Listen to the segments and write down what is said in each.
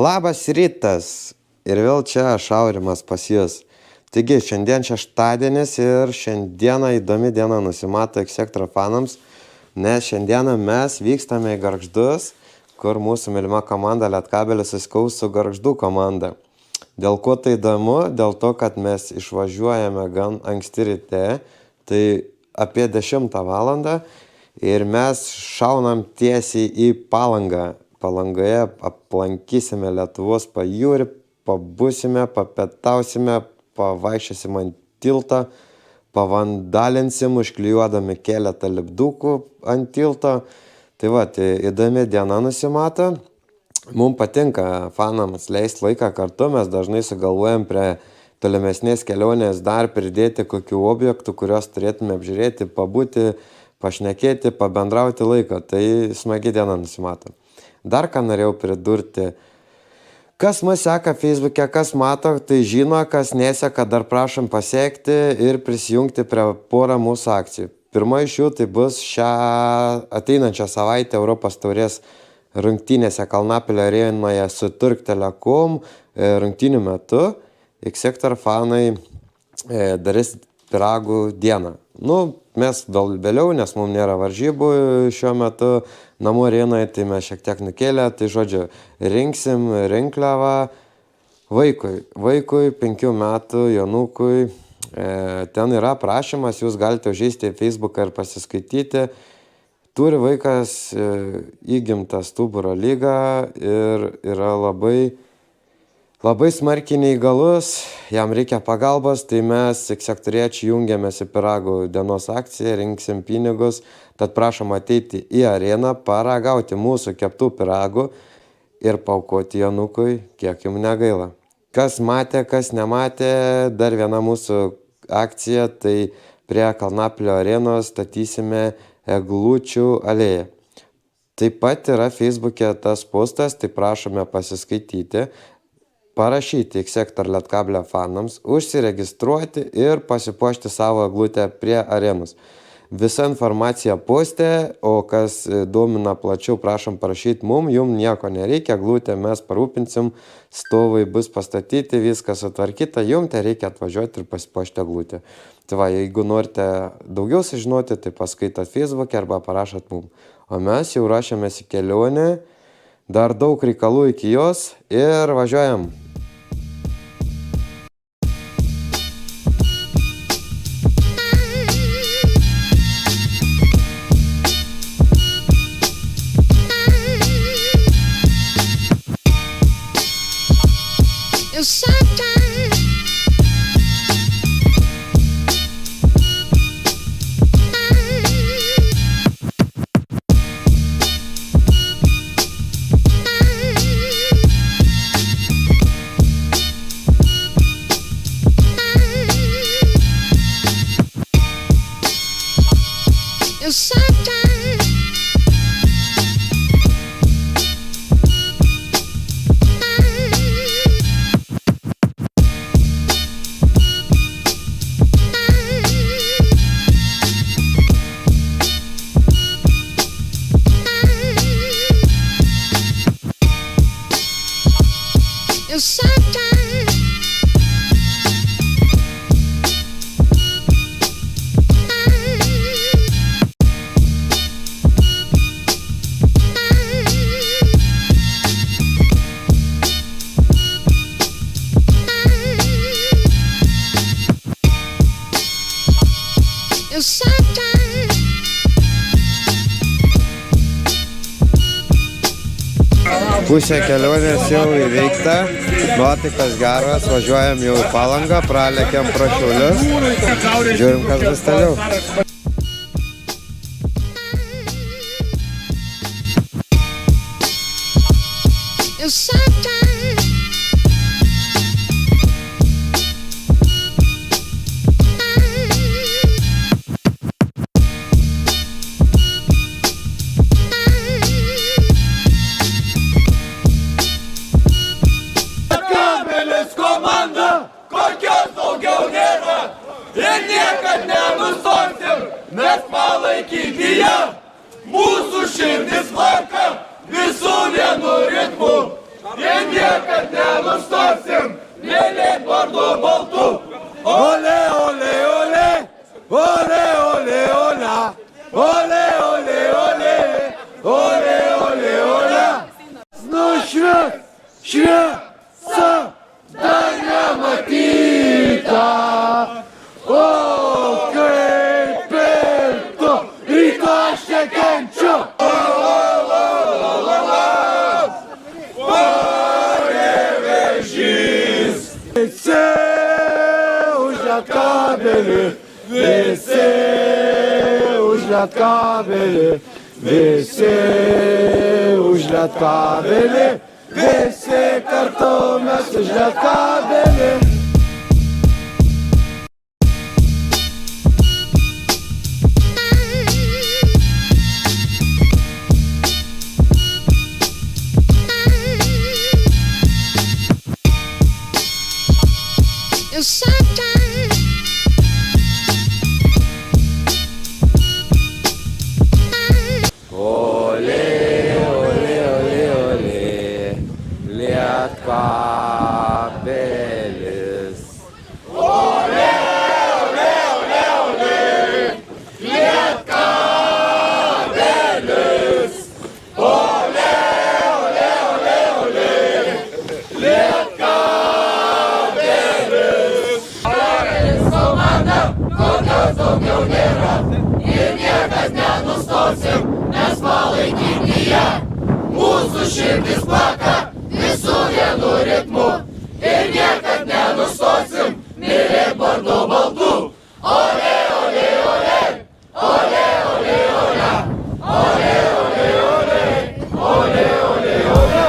Labas rytas ir vėl čia Aurimas pas jus. Taigi, šiandien šeštadienis ir šiandieną įdomi diena nusimato X-Sector fanams, nes šiandieną mes vykstame į Gargždus, kur mūsų mylima komanda Lietkabelis susikaus su Gargždų komanda. Dėl ko tai įdomu? Dėl to, kad mes išvažiuojame gan anksti ryte, tai apie 10 valandą ir mes šaunam tiesiai į Palangą. Palangoje aplankysime Lietuvos pajūrį, pabusime, papietausime, pavaikščiosim ant tilto, pavandalinsim, užklijuodami keletą lipdukų ant tilto. Tai va, tai įdomi diena nusimato. Mums patinka fanams leisti laiką kartu, mes dažnai sugalvojam prie tolimesnės kelionės dar pridėti kokių objektų, kuriuos turėtume apžiūrėti, pabūti, pašnekėti, pabendrauti laiką. Tai smagi diena nusimato. Dar ką norėjau pridurti. Kas mus seka Facebook'e, kas mato, tai žino, kas neseka, dar prašom pasiekti ir prisijungti prie porą mūsų akcijų. Pirma iš jų tai bus šią ateinančią savaitę Europos taurės rungtynėse Kalnapilio arenoje su Turk Telekom rungtynių metu. X-Sector fanai darys pyragų dieną. Mes vėliau, nes mums nėra varžybų šiuo metu namų arenoje, tai mes šiek tiek nukėlę, tai žodžiu, rinksim rinkliavą vaikui 5 metų, Jonukui. Ten yra prašymas, jūs galite užeisti į Facebooką ir pasiskaityti. Turi vaikas įgimtą stuburo lygą ir yra labai smarkiai neįgalus, jam reikia pagalbos, tai mes X-Sectoriečiai jungiamės į pyragų dienos akciją, rinksim pinigus, tad prašom ateiti į areną, paragauti mūsų keptų pyragų ir paaukoti Jonukui, kiek jums negaila. Kas matė, kas nematė, dar viena mūsų akcija, tai prie Kalnapilio arenos statysime eglučių alėją. Taip pat yra Facebook'e tas postas, tai prašome pasiskaityti, parašyti X-Sector Lietkabelio fanams, užsiregistruoti ir pasipuošti savo eglutę prie arenos. Visa informacija poste, o kas domina plačiau, prašom parašyti mum, jum nieko nereikia, eglutę mes parūpinsim, stovai bus pastatyti, viskas sutvarkyta, jum tai reikia atvažiuoti ir pasipuošti eglutę. Tai va, jeigu norite daugiau sužinoti, tai paskaitot Facebook'e arba parašot mum. O mes jau ruošiamės į kelionę, dar daug reikalų iki jos ir važiuojam. Pusė kelionės jau įveikta, nuotaikas geras, važiuojam jau į Palangą, pralekiam pro Šiaulius, žiūrim, kas bus toliau. Ir niekad nenustosim, mes palaikyti mūsų širdis plaka visų vienu ritmu. ir niekad nenustosim mylėt vardu baltų. Ole, ole, ole, ole, ole, ole, ole, ole, ole, ole, ole, ole. Nušvies šviesa dar nematyta, o kaip ir tu ryto aš nekenčiu. Visi už Lietkabelį, visi už Lietkabelį, visi už Lietkabelį, visi kartu mes už Lietkabelį. Lietkabelis. Ole, ole, ole, ole, Lietkabelis. Ole, ole, ole, ole, Lietkabelis. Lietkabelės komanda, kokios daugiau nėra, ir niekad nenustosim, nes palaikyti ją. Mūsų širdis plaka visų vienu ritmu ir niekad nenustosim mylėt vardu baltų. Ole, ole, ole, ole, ole, ole, ole, ole, ole, ole, ole, ole.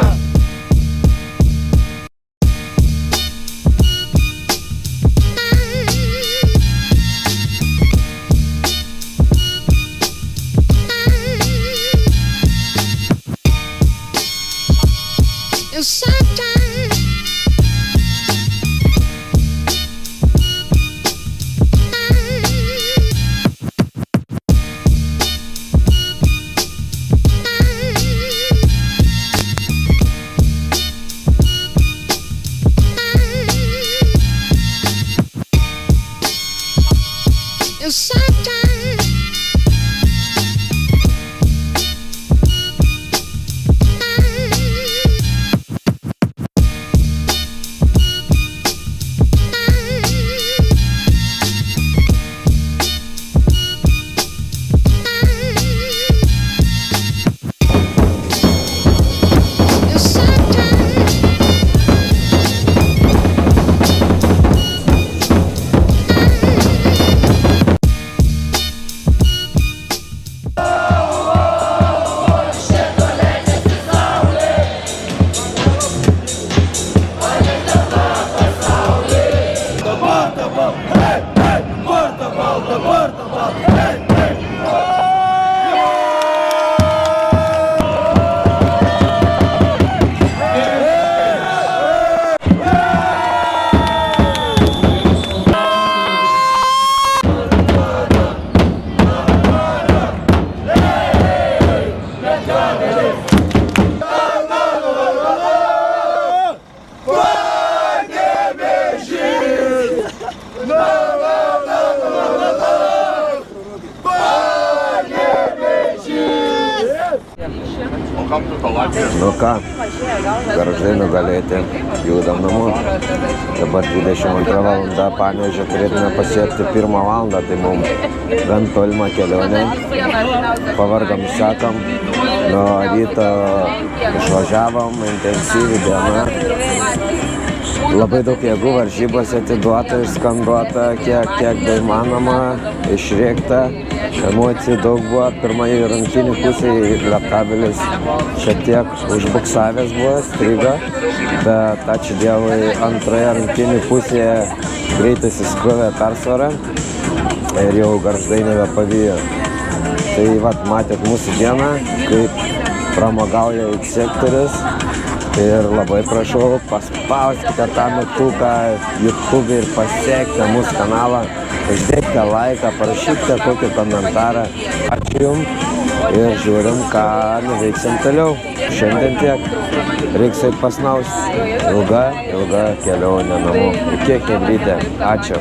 Nu ką, Gargždai nugalėti, judam namo. Dabar 22 valanda, Panevėžio turėtume pasiekti 1 valandą, tai mums gan tolima kelionė. Pavargom sekam, nuo ryto išvažiavom, intensyvi diena. Labai daug jėgų varžybose atiduota, išskanduota, kiek tai įmanoma, išrėkta. Emocijų daug buvo. Pirmąjį rungtynių pusėje Lietkabelis šiek tiek užbuksavęs buvo, strigo, bet ačiū Dievui antroje rungtynių pusėje greitai įsiskrovė persvarą ir jau Gargždai nebepavijo. Tai vat, matėt mūsų dieną, kaip pramogauja X sektorius. Ir labai prašau, paspauskite tą mygtuką YouTube ir pasiekite mūsų kanalą, uždėkite laiką, parašykite kokį komentarą. Ačiū Jums ir žiūrim, ką nuveiksim toliau. Šiandien tiek. Reiks eit pasnausti. Ilga kelionė namo. Iki chebrytė. Ačiū.